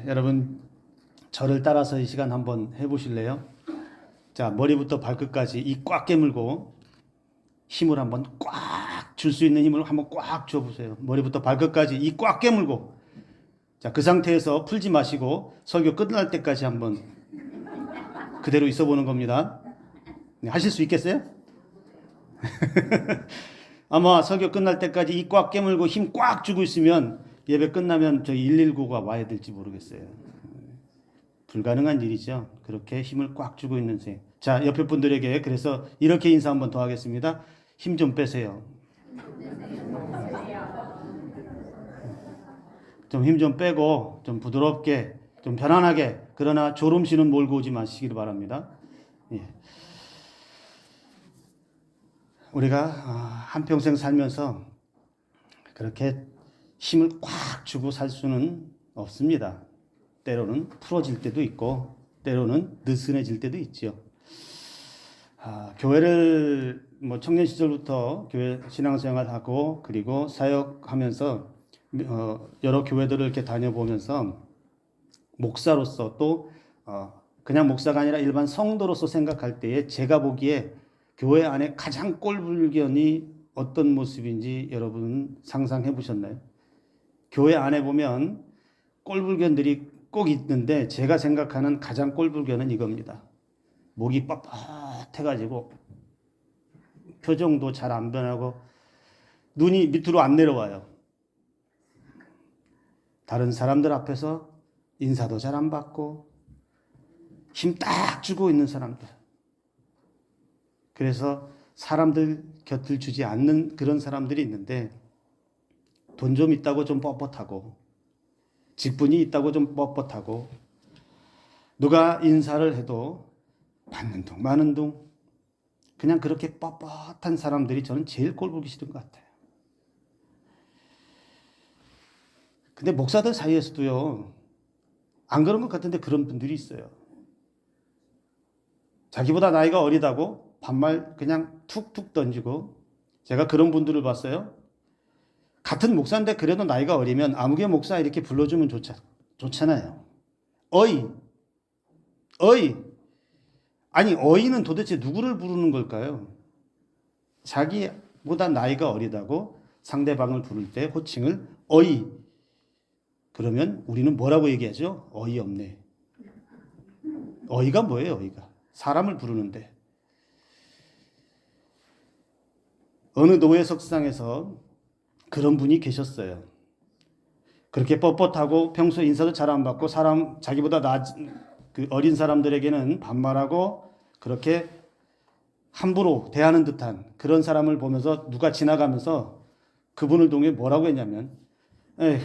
여러분 저를 따라서 이 시간 한번 해보실래요? 자, 머리부터 발끝까지 이 꽉 깨물고 힘을 한번 꽉 줄 수 있는 힘을 한번 꽉 줘보세요. 머리부터 발끝까지 이 꽉 깨물고, 자, 그 상태에서 풀지 마시고 설교 끝날 때까지 한번 그대로 있어 보는 겁니다. 네, 하실 수 있겠어요? 아마 설교 끝날 때까지 이 꽉 깨물고 힘 꽉 주고 있으면 예배 끝나면 저희 119가 와야 될지 모르겠어요. 불가능한 일이죠. 그렇게 힘을 꽉 주고 있는 생. 자, 옆에 분들에게 그래서 이렇게 인사 한번 더 하겠습니다. 힘 좀 빼세요. 좀 힘 좀 빼고 좀 부드럽게 좀 편안하게, 그러나 졸음실은 몰고 오지 마시기를 바랍니다. 예. 우리가 한평생 살면서 그렇게 힘을 꽉 주고 살 수는 없습니다. 때로는 풀어질 때도 있고 때로는 느슨해질 때도 있죠. 교회를 청년 시절부터 교회 신앙생활하고 그리고 사역하면서 여러 교회들을 이렇게 다녀보면서 목사로서 또 그냥 목사가 아니라 일반 성도로서 생각할 때에 제가 보기에 교회 안에 가장 꼴불견이 어떤 모습인지 여러분 상상해 보셨나요? 교회 안에 보면 꼴불견들이 꼭 있는데 제가 생각하는 가장 꼴불견은 이겁니다. 목이 뻣뻣해가지고 표정도 잘 안 변하고 눈이 밑으로 안 내려와요. 다른 사람들 앞에서 인사도 잘 안 받고 힘 딱 주고 있는 사람들. 그래서 사람들 곁을 주지 않는 그런 사람들이 있는데 돈 좀 있다고 좀 뻣뻣하고 직분이 있다고 좀 뻣뻣하고 누가 인사를 해도 받는 둥 마는 둥 그냥 그렇게 뻣뻣한 사람들이 저는 제일 꼴보기 싫은 것 같아요. 근데 목사들 사이에서도요, 안 그런 것 같은데 그런 분들이 있어요. 자기보다 나이가 어리다고 반말 그냥 툭툭 던지고, 제가 그런 분들을 봤어요. 같은 목사인데 그래도 나이가 어리면 아무개 목사 이렇게 불러주면 좋잖아요. 어이. 아니, 어이는 도대체 누구를 부르는 걸까요? 자기보다 나이가 어리다고 상대방을 부를 때 호칭을 어이. 그러면 우리는 뭐라고 얘기하죠? 어이없네. 어이가 뭐예요, 어이가? 사람을 부르는데. 어느 노예석상에서 그런 분이 계셨어요. 그렇게 뻣뻣하고 평소에 인사도 잘 안 받고 자기보다 그 어린 사람들에게는 반말하고 그렇게 함부로 대하는 듯한 그런 사람을 보면서 누가 지나가면서 그분을 통해 뭐라고 했냐면, 에휴,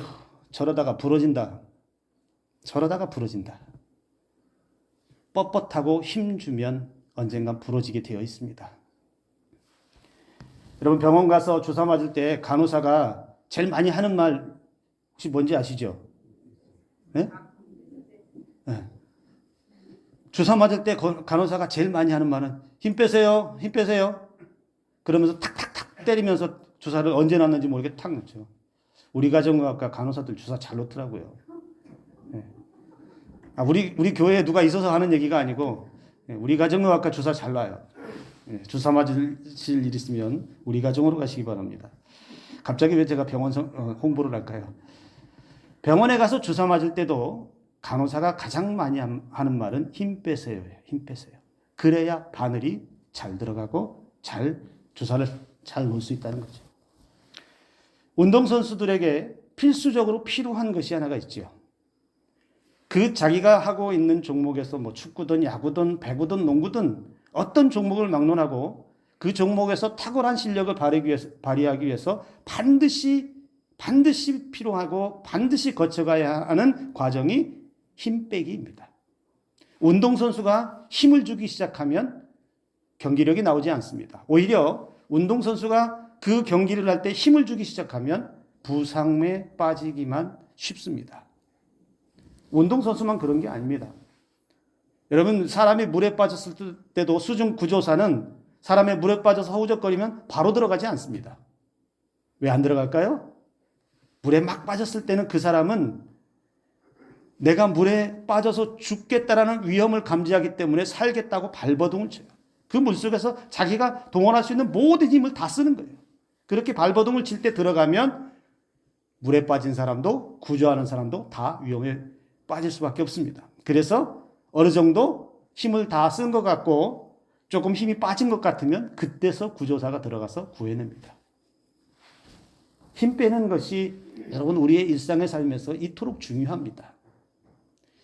저러다가 부러진다. 뻣뻣하고 힘주면 언젠간 부러지게 되어 있습니다. 여러분 병원 가서 주사 맞을 때 간호사가 제일 많이 하는 말 혹시 뭔지 아시죠? 네? 네. 주사 맞을 때 간호사가 제일 많이 하는 말은 힘 빼세요. 그러면서 탁탁탁 때리면서 주사를 언제 놨는지 모르게 탁 놓죠. 우리 가정의학과 간호사들 주사 잘 놓더라고요. 네. 우리 교회에 누가 있어서 하는 얘기가 아니고 우리 가정의학과 주사 잘 놔요. 주사 맞으실 일 있으면 우리 가정으로 가시기 바랍니다. 갑자기 왜 제가 병원 홍보를 할까요? 병원에 가서 주사 맞을 때도 간호사가 가장 많이 하는 말은 힘 빼세요. 그래야 바늘이 잘 들어가고 주사를 잘 놓을 수 있다는 거죠. 운동선수들에게 필수적으로 필요한 것이 하나가 있죠. 그 자기가 하고 있는 종목에서 축구든 야구든 배구든 농구든 어떤 종목을 막론하고 그 종목에서 탁월한 실력을 발휘하기 위해서 반드시 필요하고 반드시 거쳐가야 하는 과정이 힘 빼기입니다. 운동선수가 힘을 주기 시작하면 경기력이 나오지 않습니다. 오히려 운동선수가 그 경기를 할 때 힘을 주기 시작하면 부상에 빠지기만 쉽습니다. 운동선수만 그런 게 아닙니다. 여러분 사람이 물에 빠졌을 때도 수중 구조사는 사람이 물에 빠져서 허우적거리면 바로 들어가지 않습니다. 왜 안 들어갈까요? 물에 막 빠졌을 때는 그 사람은 내가 물에 빠져서 죽겠다라는 위험을 감지하기 때문에 살겠다고 발버둥을 쳐요. 그 물속에서 자기가 동원할 수 있는 모든 힘을 다 쓰는 거예요. 그렇게 발버둥을 칠 때 들어가면 물에 빠진 사람도 구조하는 사람도 다 위험에 빠질 수밖에 없습니다. 그래서 어느 정도 힘을 다 쓴 것 같고 조금 힘이 빠진 것 같으면 그때서 구조사가 들어가서 구해냅니다. 힘 빼는 것이 여러분 우리의 일상의 삶에서 이토록 중요합니다.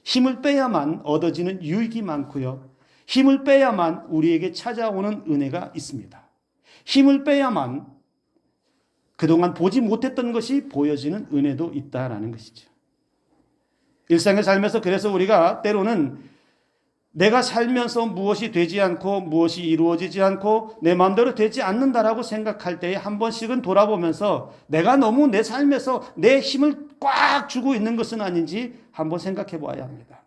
힘을 빼야만 얻어지는 유익이 많고요. 힘을 빼야만 우리에게 찾아오는 은혜가 있습니다. 힘을 빼야만 그동안 보지 못했던 것이 보여지는 은혜도 있다라는 것이죠. 일상의 삶에서 그래서 우리가 때로는 내가 살면서 무엇이 되지 않고 무엇이 이루어지지 않고 내 마음대로 되지 않는다라고 생각할 때에 한 번씩은 돌아보면서 내가 너무 내 삶에서 내 힘을 꽉 주고 있는 것은 아닌지 한번 생각해 봐야 합니다.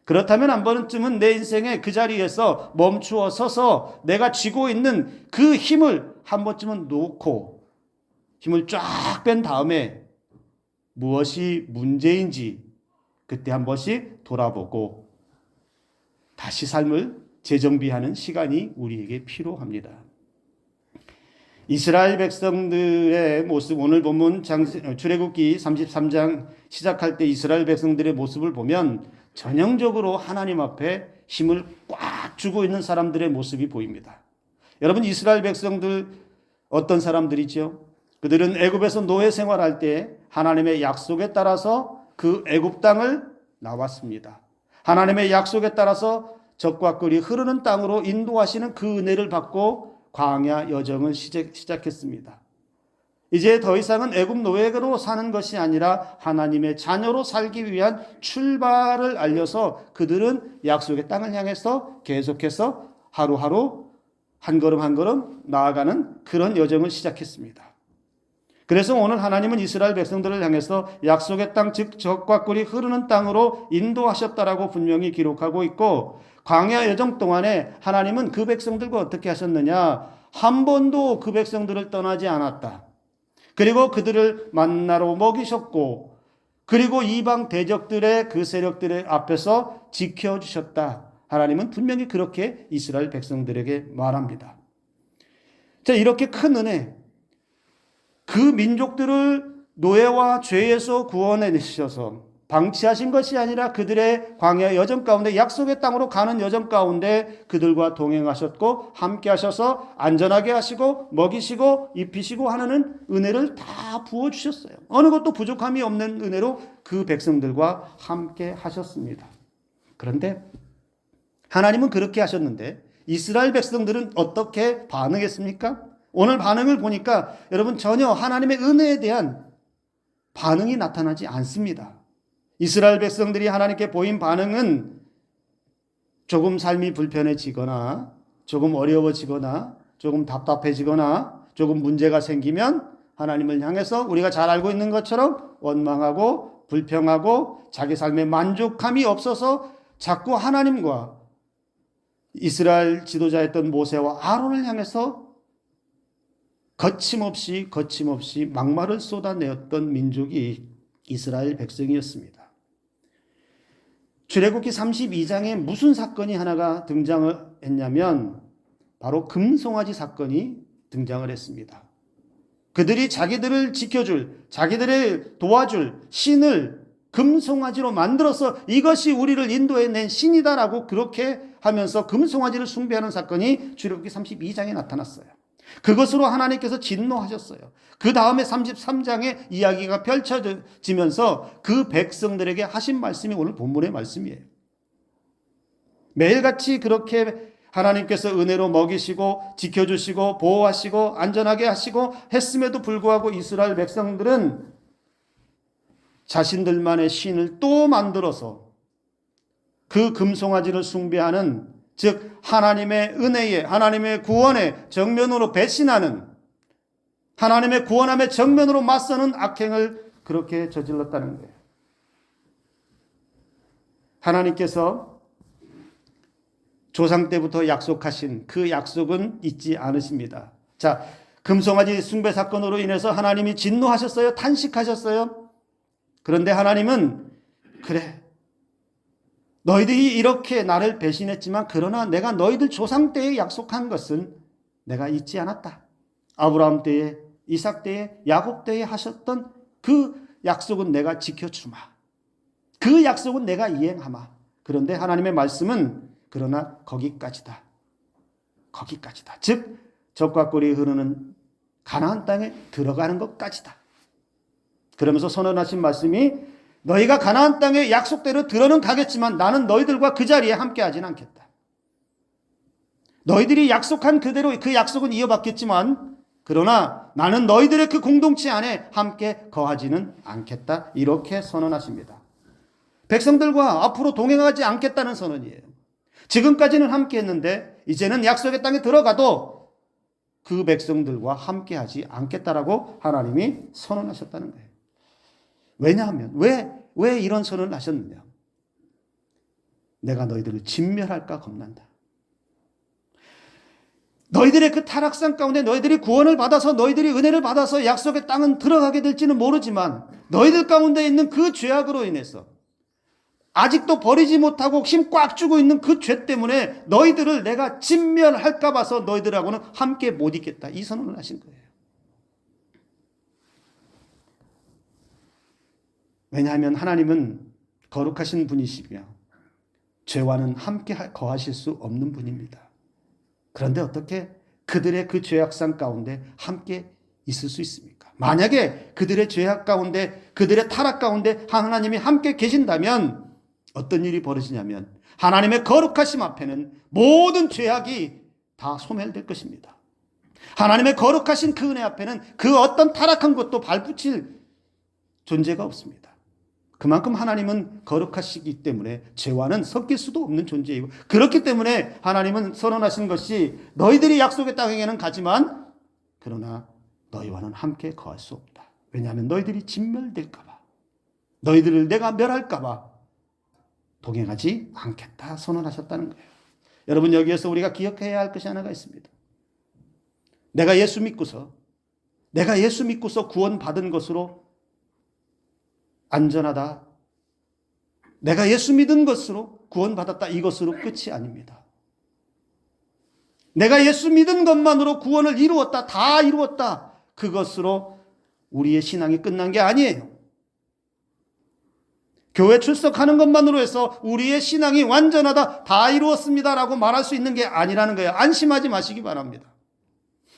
그렇다면 한 번쯤은 내 인생의 그 자리에서 멈추어 서서 내가 쥐고 있는 그 힘을 한 번쯤은 놓고 힘을 쫙 뺀 다음에 무엇이 문제인지 그때 한 번씩 돌아보고 다시 삶을 재정비하는 시간이 우리에게 필요합니다. 이스라엘 백성들의 모습, 오늘 본문 출애굽기 33장 시작할 때 이스라엘 백성들의 모습을 보면 전형적으로 하나님 앞에 힘을 꽉 주고 있는 사람들의 모습이 보입니다. 여러분, 이스라엘 백성들 어떤 사람들이죠? 그들은 애굽에서 노예 생활할 때 하나님의 약속에 따라서 그 애굽 땅을 나왔습니다. 하나님의 약속에 따라서 적과 꿀이 흐르는 땅으로 인도하시는 그 은혜를 받고 광야 여정을 시작했습니다. 이제 더 이상은 애굽 노예로 사는 것이 아니라 하나님의 자녀로 살기 위한 출발을 알려서 그들은 약속의 땅을 향해서 계속해서 하루하루 한 걸음 한 걸음 나아가는 그런 여정을 시작했습니다. 그래서 오늘 하나님은 이스라엘 백성들을 향해서 약속의 땅, 즉 적과 꿀이 흐르는 땅으로 인도하셨다라고 분명히 기록하고 있고, 광야 여정 동안에 하나님은 그 백성들과 어떻게 하셨느냐? 한 번도 그 백성들을 떠나지 않았다. 그리고 그들을 만나로 먹이셨고, 그리고 이방 대적들의 그 세력들의 앞에서 지켜주셨다. 하나님은 분명히 그렇게 이스라엘 백성들에게 말합니다. 자, 이렇게 큰 은혜, 그 민족들을 노예와 죄에서 구원해 내셔서 방치하신 것이 아니라 그들의 광야 여정 가운데, 약속의 땅으로 가는 여정 가운데 그들과 동행하셨고 함께 하셔서 안전하게 하시고 먹이시고 입히시고 하는 은혜를 다 부어주셨어요. 어느 것도 부족함이 없는 은혜로 그 백성들과 함께 하셨습니다. 그런데 하나님은 그렇게 하셨는데 이스라엘 백성들은 어떻게 반응했습니까? 오늘 반응을 보니까 여러분 전혀 하나님의 은혜에 대한 반응이 나타나지 않습니다. 이스라엘 백성들이 하나님께 보인 반응은 조금 삶이 불편해지거나 조금 어려워지거나 조금 답답해지거나 조금 문제가 생기면 하나님을 향해서 우리가 잘 알고 있는 것처럼 원망하고 불평하고 자기 삶에 만족함이 없어서 자꾸 하나님과 이스라엘 지도자였던 모세와 아론을 향해서 거침없이 막말을 쏟아내었던 민족이 이스라엘 백성이었습니다. 출애굽기 32장에 무슨 사건이 하나가 등장을 했냐면 바로 금송아지 사건이 등장을 했습니다. 그들이 자기들을 지켜줄, 자기들을 도와줄 신을 금송아지로 만들어서 이것이 우리를 인도해낸 신이다라고 그렇게 하면서 금송아지를 숭배하는 사건이 출애굽기 32장에 나타났어요. 그것으로 하나님께서 진노하셨어요. 그 다음에 33장의 이야기가 펼쳐지면서 그 백성들에게 하신 말씀이 오늘 본문의 말씀이에요. 매일같이 그렇게 하나님께서 은혜로 먹이시고 지켜주시고 보호하시고 안전하게 하시고 했음에도 불구하고 이스라엘 백성들은 자신들만의 신을 또 만들어서 그 금송아지를 숭배하는, 즉 하나님의 은혜에, 하나님의 구원에 정면으로 배신하는, 하나님의 구원함에 정면으로 맞서는 악행을 그렇게 저질렀다는 거예요. 하나님께서 조상 때부터 약속하신 그 약속은 잊지 않으십니다. 자, 금송아지 숭배 사건으로 인해서 하나님이 진노하셨어요? 탄식하셨어요? 그런데 하나님은 그래, 너희들이 이렇게 나를 배신했지만 그러나 내가 너희들 조상 때에 약속한 것은 내가 잊지 않았다. 아브라함 때에, 이삭 때에, 야곱 때에 하셨던 그 약속은 내가 지켜주마. 그 약속은 내가 이행하마. 그런데 하나님의 말씀은 그러나 거기까지다. 거기까지다. 즉 젖과 꿀이 흐르는 가나안 땅에 들어가는 것까지다. 그러면서 선언하신 말씀이 너희가 가나안 땅의 약속대로 들어는 가겠지만 나는 너희들과 그 자리에 함께하진 않겠다. 너희들이 약속한 그대로 그 약속은 이어받겠지만 그러나 나는 너희들의 그 공동체 안에 함께 거하지는 않겠다. 이렇게 선언하십니다. 백성들과 앞으로 동행하지 않겠다는 선언이에요. 지금까지는 함께했는데 이제는 약속의 땅에 들어가도 그 백성들과 함께하지 않겠다라고 하나님이 선언하셨다는 거예요. 왜냐하면 왜 이런 선언을 하셨느냐? 내가 너희들을 진멸할까 겁난다. 너희들의 그 타락상 가운데 너희들이 구원을 받아서 너희들이 은혜를 받아서 약속의 땅은 들어가게 될지는 모르지만 너희들 가운데 있는 그 죄악으로 인해서 아직도 버리지 못하고 힘 꽉 주고 있는 그 죄 때문에 너희들을 내가 진멸할까 봐서 너희들하고는 함께 못 있겠다. 이 선언을 하신 거예요. 왜냐하면 하나님은 거룩하신 분이시며 죄와는 함께 거하실 수 없는 분입니다. 그런데 어떻게 그들의 그 죄악상 가운데 함께 있을 수 있습니까? 만약에 그들의 죄악 가운데 그들의 타락 가운데 하나님이 함께 계신다면 어떤 일이 벌어지냐면 하나님의 거룩하심 앞에는 모든 죄악이 다 소멸될 것입니다. 하나님의 거룩하신 그 은혜 앞에는 그 어떤 타락한 것도 발붙일 존재가 없습니다. 그만큼 하나님은 거룩하시기 때문에 죄와는 섞일 수도 없는 존재이고 그렇기 때문에 하나님은 선언하신 것이 너희들이 약속의 땅에는 가지만 그러나 너희와는 함께 거할 수 없다. 왜냐하면 너희들이 진멸될까 봐 너희들을 내가 멸할까 봐 동행하지 않겠다 선언하셨다는 거예요. 여러분 여기에서 우리가 기억해야 할 것이 하나가 있습니다. 내가 예수 믿고서 구원받은 것으로 안전하다. 내가 예수 믿은 것으로 구원받았다. 이것으로 끝이 아닙니다. 내가 예수 믿은 것만으로 구원을 이루었다. 다 이루었다. 그것으로 우리의 신앙이 끝난 게 아니에요. 교회 출석하는 것만으로 해서 우리의 신앙이 완전하다. 다 이루었습니다라고 말할 수 있는 게 아니라는 거예요. 안심하지 마시기 바랍니다.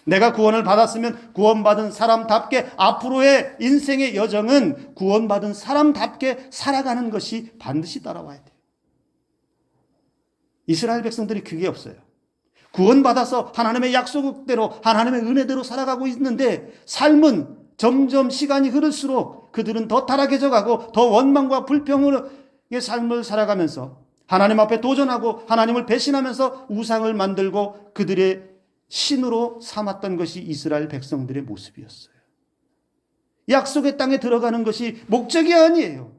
내가 구원을 받았으면 구원받은 사람답게 앞으로의 인생의 여정은 구원받은 사람답게 살아가는 것이 반드시 따라와야 돼요. 이스라엘 백성들이 그게 없어요. 구원받아서 하나님의 약속대로 하나님의 은혜대로 살아가고 있는데 삶은 점점 시간이 흐를수록 그들은 더 타락해져 가고 더 원망과 불평의 삶을 살아가면서 하나님 앞에 도전하고 하나님을 배신하면서 우상을 만들고 그들의 신으로 삼았던 것이 이스라엘 백성들의 모습이었어요. 약속의 땅에 들어가는 것이 목적이 아니에요.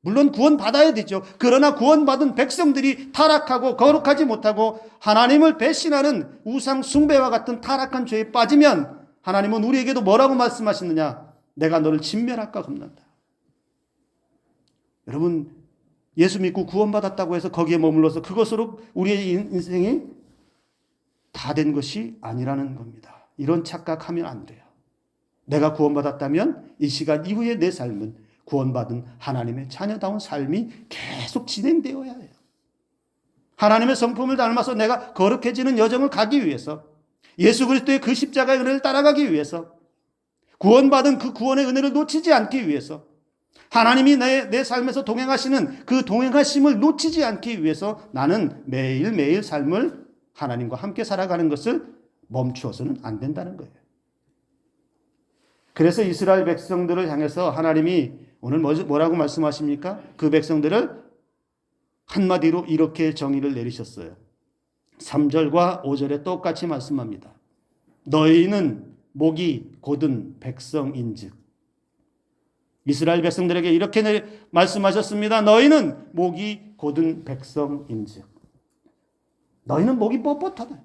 물론 구원받아야 되죠. 그러나 구원받은 백성들이 타락하고 거룩하지 못하고 하나님을 배신하는 우상 숭배와 같은 타락한 죄에 빠지면 하나님은 우리에게도 뭐라고 말씀하시느냐? 내가 너를 진멸할까 겁난다. 여러분 예수 믿고 구원받았다고 해서 거기에 머물러서 그것으로 우리의 인생이 다 된 것이 아니라는 겁니다. 이런 착각하면 안 돼요. 내가 구원받았다면 이 시간 이후에 내 삶은 구원받은 하나님의 자녀다운 삶이 계속 진행되어야 해요. 하나님의 성품을 닮아서 내가 거룩해지는 여정을 가기 위해서 예수 그리스도의 그 십자가의 은혜를 따라가기 위해서 구원받은 그 구원의 은혜를 놓치지 않기 위해서 하나님이 내 삶에서 동행하시는 그 동행하심을 놓치지 않기 위해서 나는 매일매일 삶을 하나님과 함께 살아가는 것을 멈추어서는 안 된다는 거예요. 그래서 이스라엘 백성들을 향해서 하나님이 오늘 뭐라고 말씀하십니까? 그 백성들을 한마디로 이렇게 정의를 내리셨어요. 3절과 5절에 똑같이 말씀합니다. 너희는 목이 곧은 백성인즉. 이스라엘 백성들에게 이렇게 말씀하셨습니다. 너희는 목이 곧은 백성인즉. 너희는 목이 뻣뻣하다.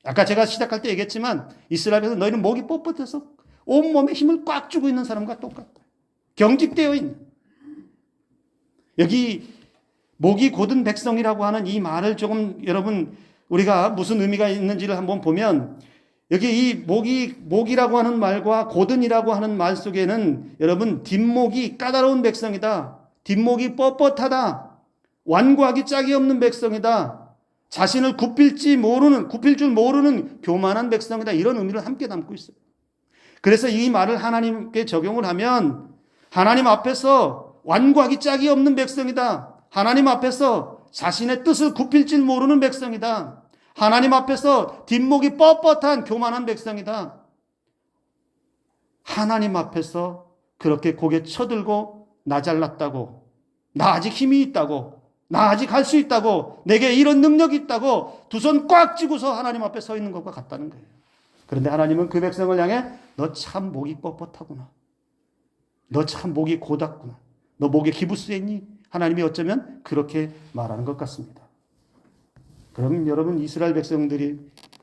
아까 제가 시작할 때 얘기했지만 이스라엘에서 너희는 목이 뻣뻣해서 온몸에 힘을 꽉 주고 있는 사람과 똑같다. 경직되어 있는. 여기 목이 곧은 백성이라고 하는 이 말을 조금 여러분 우리가 무슨 의미가 있는지를 한번 보면 여기 이 목이라고 하는 말과 곧은이라고 하는 말 속에는 여러분 뒷목이 까다로운 백성이다. 뒷목이 뻣뻣하다. 완고하기 짝이 없는 백성이다. 자신을 굽힐 줄 모르는 교만한 백성이다. 이런 의미를 함께 담고 있어요. 그래서 이 말을 하나님께 적용을 하면 하나님 앞에서 완고하기 짝이 없는 백성이다. 하나님 앞에서 자신의 뜻을 굽힐 줄 모르는 백성이다. 하나님 앞에서 뒷목이 뻣뻣한 교만한 백성이다. 하나님 앞에서 그렇게 고개 쳐들고 나 잘났다고, 나 아직 힘이 있다고, 나 아직 할 수 있다고, 내게 이런 능력이 있다고 두 손 꽉 쥐고서 하나님 앞에 서 있는 것과 같다는 거예요. 그런데 하나님은 그 백성을 향해 너 참 목이 뻣뻣하구나. 너 참 목이 고닫구나. 너 목에 기부스했니? 하나님이 어쩌면 그렇게 말하는 것 같습니다. 그럼 여러분 이스라엘 백성들이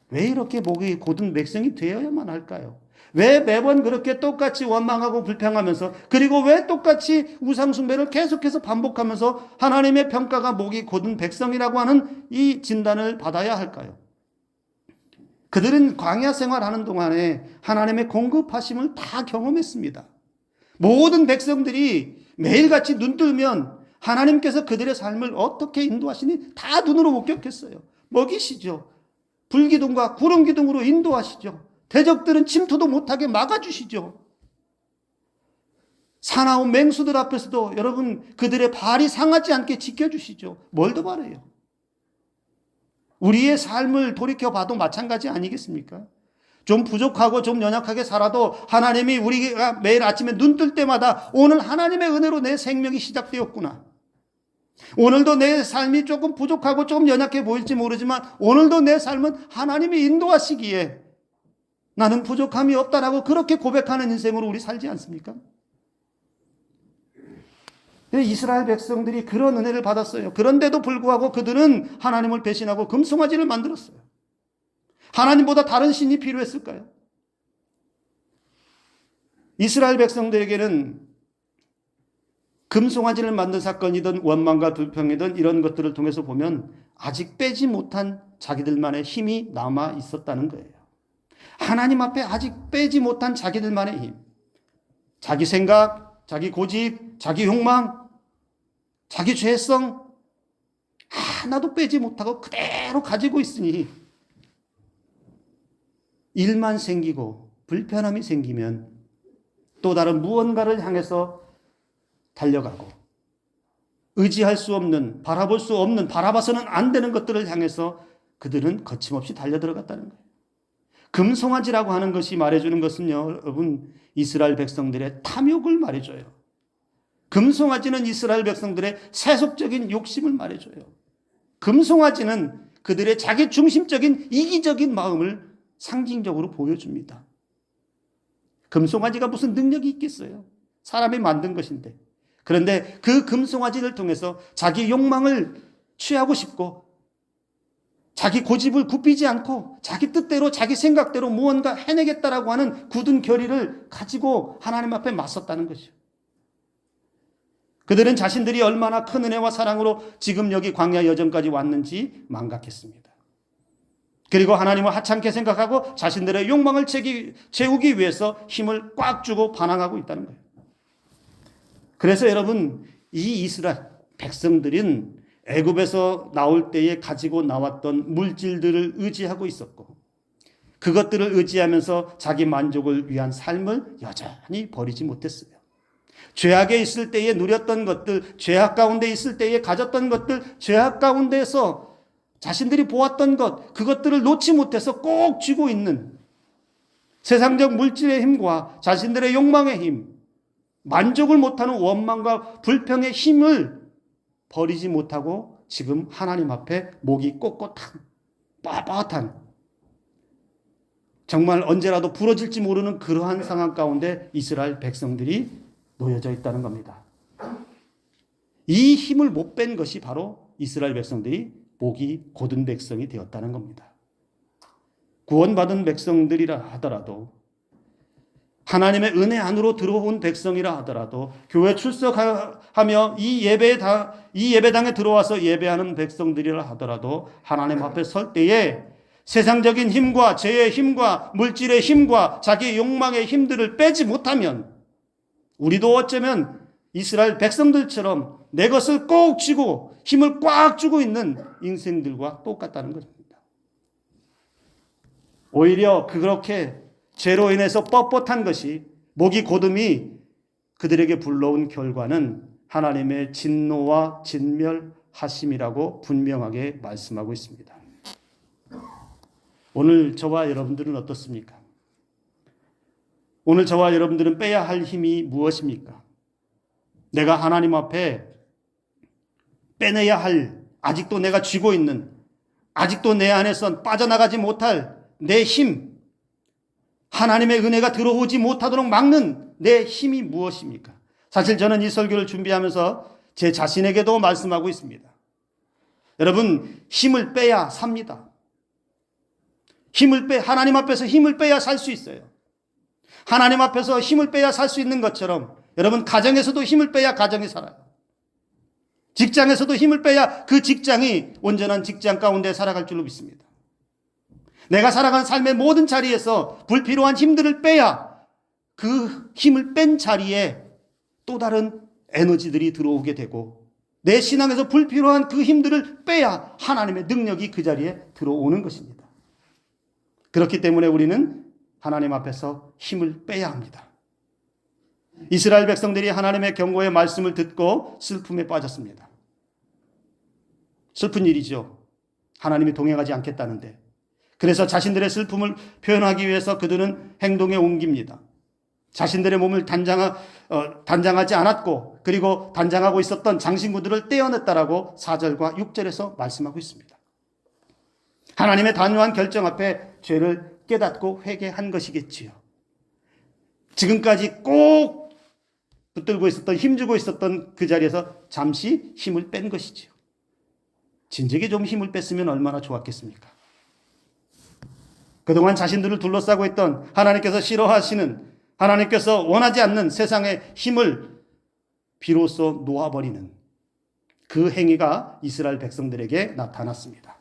왜 이렇게 목이 곧은 백성이 되어야만 할까요? 왜 매번 그렇게 똑같이 원망하고 불평하면서 그리고 왜 똑같이 우상숭배를 계속해서 반복하면서 하나님의 평가가 목이 곧은 백성이라고 하는 이 진단을 받아야 할까요? 그들은 광야 생활하는 동안에 하나님의 공급하심을 다 경험했습니다. 모든 백성들이 매일같이 눈 뜨면 하나님께서 그들의 삶을 어떻게 인도하시니 다 눈으로 목격했어요. 먹이시죠. 불기둥과 구름기둥으로 인도하시죠. 대적들은 침투도 못하게 막아주시죠. 사나운 맹수들 앞에서도 여러분 그들의 발이 상하지 않게 지켜주시죠. 뭘 더 바래요? 우리의 삶을 돌이켜봐도 마찬가지 아니겠습니까? 좀 부족하고 좀 연약하게 살아도 하나님이 우리가 매일 아침에 눈 뜰 때마다 오늘 하나님의 은혜로 내 생명이 시작되었구나. 오늘도 내 삶이 조금 부족하고 좀 연약해 보일지 모르지만 오늘도 내 삶은 하나님이 인도하시기에 나는 부족함이 없다라고 그렇게 고백하는 인생으로 우리 살지 않습니까? 이스라엘 백성들이 그런 은혜를 받았어요. 그런데도 불구하고 그들은 하나님을 배신하고 금송아지를 만들었어요. 하나님보다 다른 신이 필요했을까요? 이스라엘 백성들에게는 금송아지를 만든 사건이든 원망과 불평이든 이런 것들을 통해서 보면 아직 빼지 못한 자기들만의 힘이 남아 있었다는 거예요. 하나님 앞에 아직 빼지 못한 자기들만의 힘. 자기 생각, 자기 고집, 자기 욕망, 자기 죄성 하나도 빼지 못하고 그대로 가지고 있으니 일만 생기고 불편함이 생기면 또 다른 무언가를 향해서 달려가고 의지할 수 없는, 바라볼 수 없는, 바라봐서는 안 되는 것들을 향해서 그들은 거침없이 달려들어갔다는 거예요. 금송아지라고 하는 것이 말해주는 것은요, 여러분 이스라엘 백성들의 탐욕을 말해줘요. 금송아지는 이스라엘 백성들의 세속적인 욕심을 말해줘요. 금송아지는 그들의 자기 중심적인 이기적인 마음을 상징적으로 보여줍니다. 금송아지가 무슨 능력이 있겠어요? 사람이 만든 것인데. 그런데 그 금송아지를 통해서 자기 욕망을 취하고 싶고 자기 고집을 굽히지 않고 자기 뜻대로 자기 생각대로 무언가 해내겠다라고 하는 굳은 결의를 가지고 하나님 앞에 맞섰다는 것이죠. 그들은 자신들이 얼마나 큰 은혜와 사랑으로 지금 여기 광야 여정까지 왔는지 망각했습니다. 그리고 하나님을 하찮게 생각하고 자신들의 욕망을 채우기 위해서 힘을 꽉 주고 반항하고 있다는 거예요. 그래서 여러분 이 이스라엘 백성들은 애굽에서 나올 때에 가지고 나왔던 물질들을 의지하고 있었고 그것들을 의지하면서 자기 만족을 위한 삶을 여전히 버리지 못했어요. 죄악에 있을 때에 누렸던 것들, 죄악 가운데 있을 때에 가졌던 것들, 죄악 가운데에서 자신들이 보았던 것, 그것들을 놓지 못해서 꼭 쥐고 있는 세상적 물질의 힘과 자신들의 욕망의 힘, 만족을 못하는 원망과 불평의 힘을 버리지 못하고 지금 하나님 앞에 목이 꼿꼿한, 빳빳한, 정말 언제라도 부러질지 모르는 그러한 상황 가운데 이스라엘 백성들이 놓여져 있다는 겁니다. 이 힘을 못 뺀 것이 바로 이스라엘 백성들이 목이 곧은 백성이 되었다는 겁니다. 구원받은 백성들이라 하더라도 하나님의 은혜 안으로 들어온 백성이라 하더라도 교회 출석하며 이 예배당에 들어와서 예배하는 백성들이라 하더라도 하나님 앞에 설 때에 세상적인 힘과 죄의 힘과 물질의 힘과 자기 욕망의 힘들을 빼지 못하면 우리도 어쩌면 이스라엘 백성들처럼 내 것을 꼭 쥐고 힘을 꽉 주고 있는 인생들과 똑같다는 것입니다. 오히려 그렇게 죄로 인해서 뻣뻣한 것이 목이 고듬이 그들에게 불러온 결과는 하나님의 진노와 진멸하심이라고 분명하게 말씀하고 있습니다. 오늘 저와 여러분들은 어떻습니까? 오늘 저와 여러분들은 빼야 할 힘이 무엇입니까? 내가 하나님 앞에 빼내야 할, 아직도 내가 쥐고 있는, 아직도 내 안에서 빠져나가지 못할 내 힘, 하나님의 은혜가 들어오지 못하도록 막는 내 힘이 무엇입니까? 사실 저는 이 설교를 준비하면서 제 자신에게도 말씀하고 있습니다. 여러분, 힘을 빼야 삽니다. 하나님 앞에서 힘을 빼야 살 수 있어요. 하나님 앞에서 힘을 빼야 살 수 있는 것처럼 여러분, 가정에서도 힘을 빼야 가정이 살아요. 직장에서도 힘을 빼야 그 직장이 온전한 직장 가운데 살아갈 줄로 믿습니다. 내가 살아가는 삶의 모든 자리에서 불필요한 힘들을 빼야 그 힘을 뺀 자리에 또 다른 에너지들이 들어오게 되고 내 신앙에서 불필요한 그 힘들을 빼야 하나님의 능력이 그 자리에 들어오는 것입니다. 그렇기 때문에 우리는 하나님 앞에서 힘을 빼야 합니다. 이스라엘 백성들이 하나님의 경고의 말씀을 듣고 슬픔에 빠졌습니다. 슬픈 일이죠. 하나님이 동행하지 않겠다는데. 그래서 자신들의 슬픔을 표현하기 위해서 그들은 행동에 옮깁니다. 자신들의 몸을 단장하지 않았고 그리고 단장하고 있었던 장신구들을 떼어냈다라고 4절과 6절에서 말씀하고 있습니다. 하나님의 단호한 결정 앞에 죄를 깨닫고 회개한 것이겠지요. 지금까지 꼭 붙들고 있었던, 힘주고 있었던 그 자리에서 잠시 힘을 뺀 것이지요. 진즉에 좀 힘을 뺐으면 얼마나 좋았겠습니까? 그동안 자신들을 둘러싸고 있던 하나님께서 싫어하시는, 하나님께서 원하지 않는 세상의 힘을 비로소 놓아버리는 그 행위가 이스라엘 백성들에게 나타났습니다.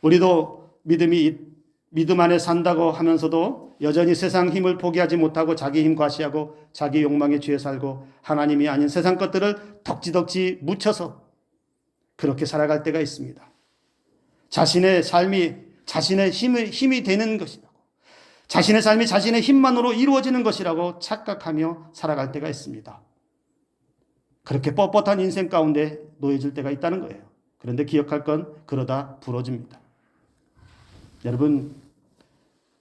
우리도 믿음 안에 산다고 하면서도 여전히 세상 힘을 포기하지 못하고 자기 힘 과시하고 자기 욕망에 취해 살고 하나님이 아닌 세상 것들을 덕지덕지 묻혀서 그렇게 살아갈 때가 있습니다. 자신의 삶이 자신의 힘이 되는 것이라고, 자신의 삶이 자신의 힘만으로 이루어지는 것이라고 착각하며 살아갈 때가 있습니다. 그렇게 뻣뻣한 인생 가운데 놓여질 때가 있다는 거예요. 그런데 기억할 건 그러다 부러집니다. 여러분,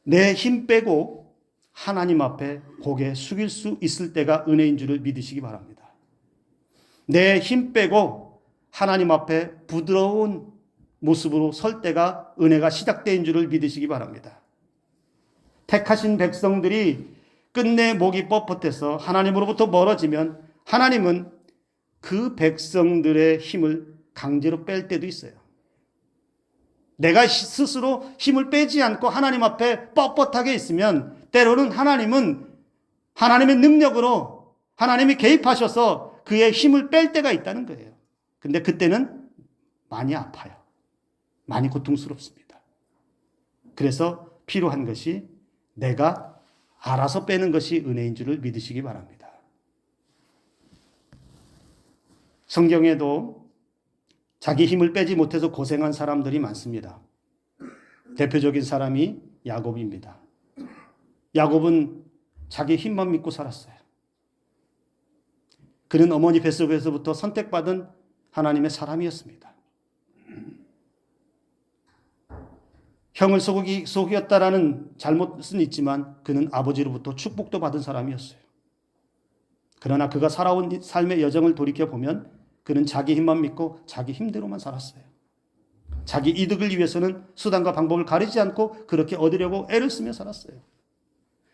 내 힘 빼고 하나님 앞에 고개 숙일 수 있을 때가 은혜인 줄을 믿으시기 바랍니다. 내 힘 빼고 하나님 앞에 부드러운 모습으로 설 때가 은혜가 시작된 줄을 믿으시기 바랍니다. 택하신 백성들이 끝내 목이 뻣뻣해서 하나님으로부터 멀어지면 하나님은 그 백성들의 힘을 강제로 뺄 때도 있어요. 내가 스스로 힘을 빼지 않고 하나님 앞에 뻣뻣하게 있으면 때로는 하나님은 하나님의 능력으로 하나님이 개입하셔서 그의 힘을 뺄 때가 있다는 거예요. 근데 그때는 많이 아파요. 많이 고통스럽습니다. 그래서 필요한 것이 내가 알아서 빼는 것이 은혜인 줄을 믿으시기 바랍니다. 성경에도 자기 힘을 빼지 못해서 고생한 사람들이 많습니다. 대표적인 사람이 야곱입니다. 야곱은 자기 힘만 믿고 살았어요. 그는 어머니 뱃속에서부터 선택받은 하나님의 사람이었습니다. 형을 속였다라는 잘못은 있지만 그는 아버지로부터 축복도 받은 사람이었어요. 그러나 그가 살아온 삶의 여정을 돌이켜보면 그는 자기 힘만 믿고 자기 힘대로만 살았어요. 자기 이득을 위해서는 수단과 방법을 가리지 않고 그렇게 얻으려고 애를 쓰며 살았어요.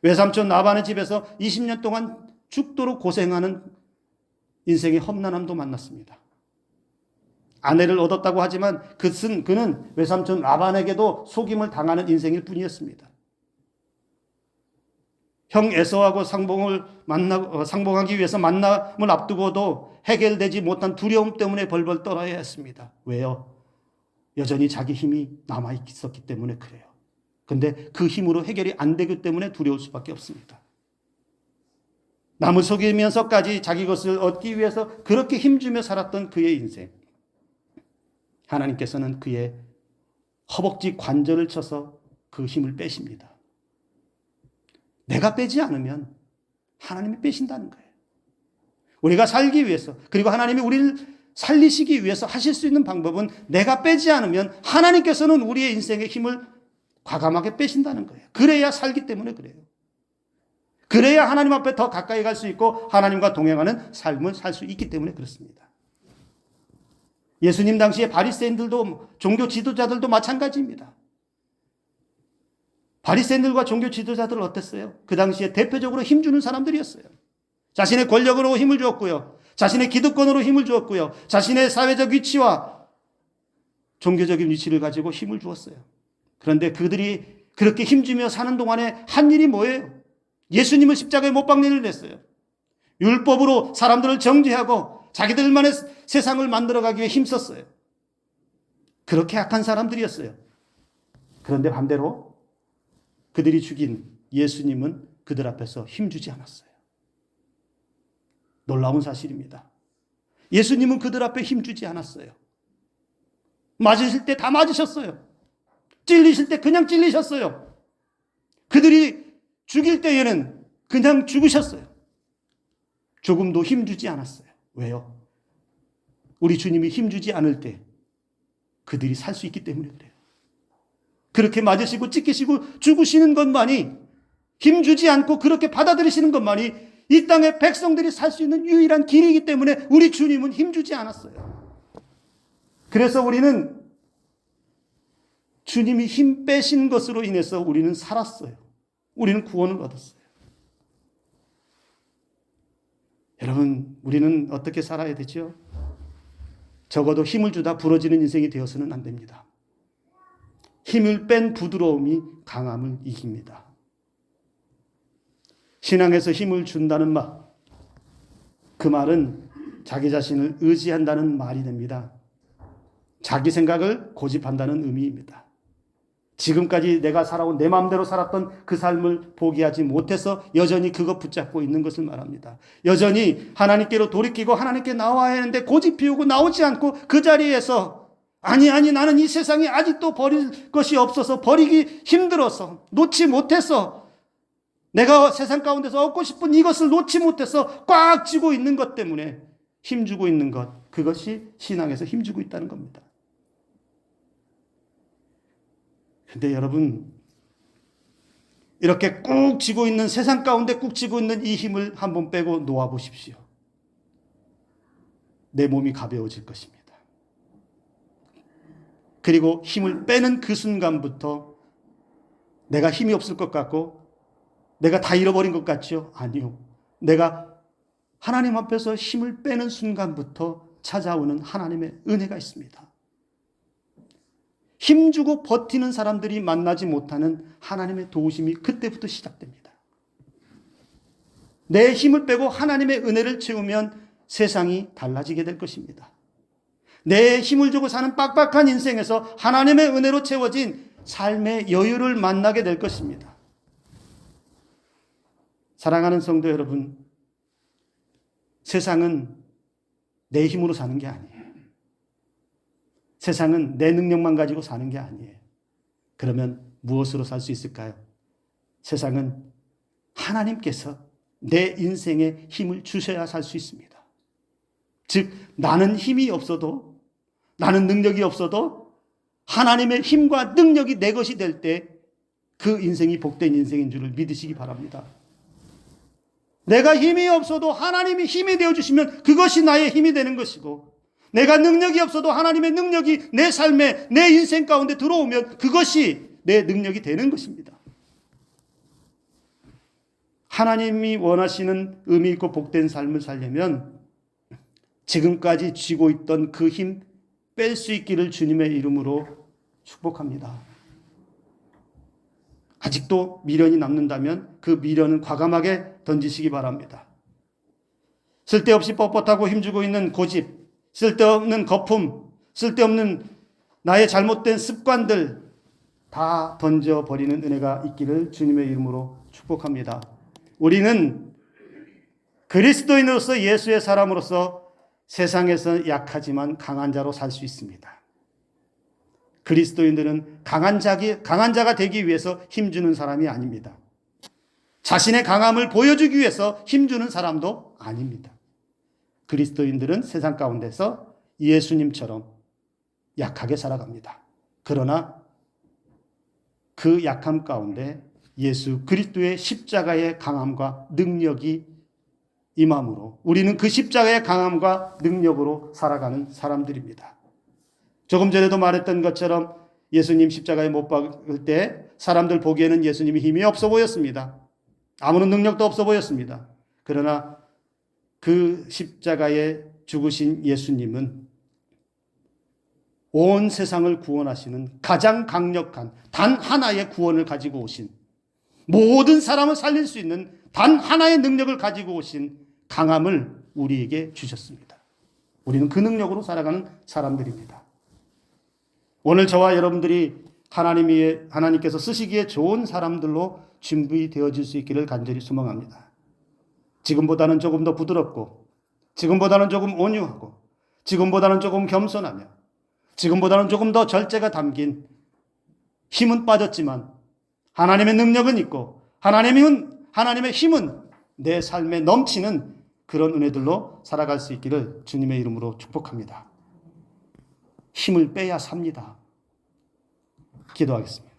외삼촌 라반의 집에서 20년 동안 죽도록 고생하는 인생의 험난함도 만났습니다. 아내를 얻었다고 하지만 그는 외삼촌 라반에게도 속임을 당하는 인생일 뿐이었습니다. 형 에서하고 상봉하기 위해서 만남을 앞두고도 해결되지 못한 두려움 때문에 벌벌 떨어야 했습니다. 왜요? 여전히 자기 힘이 남아 있었기 때문에 그래요. 근데 그 힘으로 해결이 안 되기 때문에 두려울 수밖에 없습니다. 남을 속이면서까지 자기 것을 얻기 위해서 그렇게 힘주며 살았던 그의 인생. 하나님께서는 그의 허벅지 관절을 쳐서 그 힘을 빼십니다. 내가 빼지 않으면 하나님이 빼신다는 거예요. 우리가 살기 위해서, 그리고 하나님이 우리를 살리시기 위해서 하실 수 있는 방법은 내가 빼지 않으면 하나님께서는 우리의 인생의 힘을 과감하게 빼신다는 거예요. 그래야 살기 때문에 그래요. 그래야 하나님 앞에 더 가까이 갈 수 있고 하나님과 동행하는 삶을 살 수 있기 때문에 그렇습니다. 예수님 당시에 바리새인들도 종교 지도자들도 마찬가지입니다. 바리새인들과 종교 지도자들은 어땠어요? 그 당시에 대표적으로 힘주는 사람들이었어요. 자신의 권력으로 힘을 주었고요. 자신의 기득권으로 힘을 주었고요. 자신의 사회적 위치와 종교적인 위치를 가지고 힘을 주었어요. 그런데 그들이 그렇게 힘주며 사는 동안에 한 일이 뭐예요? 예수님을 십자가에 못 박는 일을 했어요. 율법으로 사람들을 정죄하고 자기들만의 세상을 만들어가기 위해 힘썼어요. 그렇게 악한 사람들이었어요. 그런데 반대로 그들이 죽인 예수님은 그들 앞에서 힘주지 않았어요. 놀라운 사실입니다. 예수님은 그들 앞에 힘주지 않았어요. 맞으실 때 다 맞으셨어요. 찔리실 때 그냥 찔리셨어요. 그들이 죽일 때에는 그냥 죽으셨어요. 조금도 힘주지 않았어요. 왜요? 우리 주님이 힘주지 않을 때 그들이 살 수 있기 때문에 그래요. 그렇게 맞으시고 찢기시고 죽으시는 것만이, 힘주지 않고 그렇게 받아들이시는 것만이 이 땅의 백성들이 살 수 있는 유일한 길이기 때문에 우리 주님은 힘주지 않았어요. 그래서 우리는 주님이 힘 빼신 것으로 인해서 우리는 살았어요. 우리는 구원을 얻었어요. 여러분, 우리는 어떻게 살아야 되죠? 적어도 힘을 주다 부러지는 인생이 되어서는 안 됩니다. 힘을 뺀 부드러움이 강함을 이깁니다. 신앙에서 힘을 준다는 말, 그 말은 자기 자신을 의지한다는 말이 됩니다. 자기 생각을 고집한다는 의미입니다. 지금까지 내가 살아온 내 마음대로 살았던 그 삶을 포기하지 못해서 여전히 그것 붙잡고 있는 것을 말합니다. 여전히 하나님께로 돌이키고 하나님께 나와야 하는데 고집 피우고 나오지 않고 그 자리에서 아니 나는 이 세상에 아직도 버릴 것이 없어서 버리기 힘들어서 놓지 못해서 내가 세상 가운데서 얻고 싶은 이것을 놓지 못해서 꽉 쥐고 있는 것 때문에 힘주고 있는 것, 그것이 신앙에서 힘주고 있다는 겁니다. 근데 여러분, 이렇게 꾹 쥐고 있는, 세상 가운데 꾹 쥐고 있는 이 힘을 한번 빼고 놓아보십시오. 내 몸이 가벼워질 것입니다. 그리고 힘을 빼는 그 순간부터 내가 힘이 없을 것 같고 내가 다 잃어버린 것 같죠? 아니요. 내가 하나님 앞에서 힘을 빼는 순간부터 찾아오는 하나님의 은혜가 있습니다. 힘주고 버티는 사람들이 만나지 못하는 하나님의 도우심이 그때부터 시작됩니다. 내 힘을 빼고 하나님의 은혜를 채우면 세상이 달라지게 될 것입니다. 내 힘을 주고 사는 빡빡한 인생에서 하나님의 은혜로 채워진 삶의 여유를 만나게 될 것입니다. 사랑하는 성도 여러분, 세상은 내 힘으로 사는 게 아니에요. 세상은 내 능력만 가지고 사는 게 아니에요. 그러면 무엇으로 살 수 있을까요? 세상은 하나님께서 내 인생에 힘을 주셔야 살 수 있습니다. 즉, 나는 힘이 없어도, 나는 능력이 없어도 하나님의 힘과 능력이 내 것이 될 때 그 인생이 복된 인생인 줄을 믿으시기 바랍니다. 내가 힘이 없어도 하나님이 힘이 되어주시면 그것이 나의 힘이 되는 것이고, 내가 능력이 없어도 하나님의 능력이 내 삶에, 내 인생 가운데 들어오면 그것이 내 능력이 되는 것입니다. 하나님이 원하시는 의미 있고 복된 삶을 살려면 지금까지 쥐고 있던 그 힘 뺄 수 있기를 주님의 이름으로 축복합니다. 아직도 미련이 남는다면 그 미련은 과감하게 던지시기 바랍니다. 쓸데없이 뻣뻣하고 힘주고 있는 고집, 쓸데없는 거품, 쓸데없는 나의 잘못된 습관들 다 던져버리는 은혜가 있기를 주님의 이름으로 축복합니다. 우리는 그리스도인으로서 예수의 사람으로서 세상에서 약하지만 강한 자로 살 수 있습니다. 그리스도인들은 강한 자가 되기 위해서 힘주는 사람이 아닙니다. 자신의 강함을 보여주기 위해서 힘주는 사람도 아닙니다. 그리스도인들은 세상 가운데서 예수님처럼 약하게 살아갑니다. 그러나 그 약함 가운데 예수 그리스도의 십자가의 강함과 능력이 임함으로 우리는 그 십자가의 강함과 능력으로 살아가는 사람들입니다. 조금 전에도 말했던 것처럼 예수님 십자가에 못 박을 때 사람들 보기에는 예수님이 힘이 없어 보였습니다. 아무런 능력도 없어 보였습니다. 그러나 그 십자가에 죽으신 예수님은 온 세상을 구원하시는 가장 강력한 단 하나의 구원을 가지고 오신, 모든 사람을 살릴 수 있는 단 하나의 능력을 가지고 오신 강함을 우리에게 주셨습니다. 우리는 그 능력으로 살아가는 사람들입니다. 오늘 저와 여러분들이 하나님께서 쓰시기에 좋은 사람들로 준비되어질 수 있기를 간절히 소망합니다. 지금보다는 조금 더 부드럽고, 지금보다는 조금 온유하고, 지금보다는 조금 겸손하며, 지금보다는 조금 더 절제가 담긴, 힘은 빠졌지만 하나님의 능력은 있고 하나님의 힘은 내 삶에 넘치는 그런 은혜들로 살아갈 수 있기를 주님의 이름으로 축복합니다. 힘을 빼야 삽니다. 기도하겠습니다.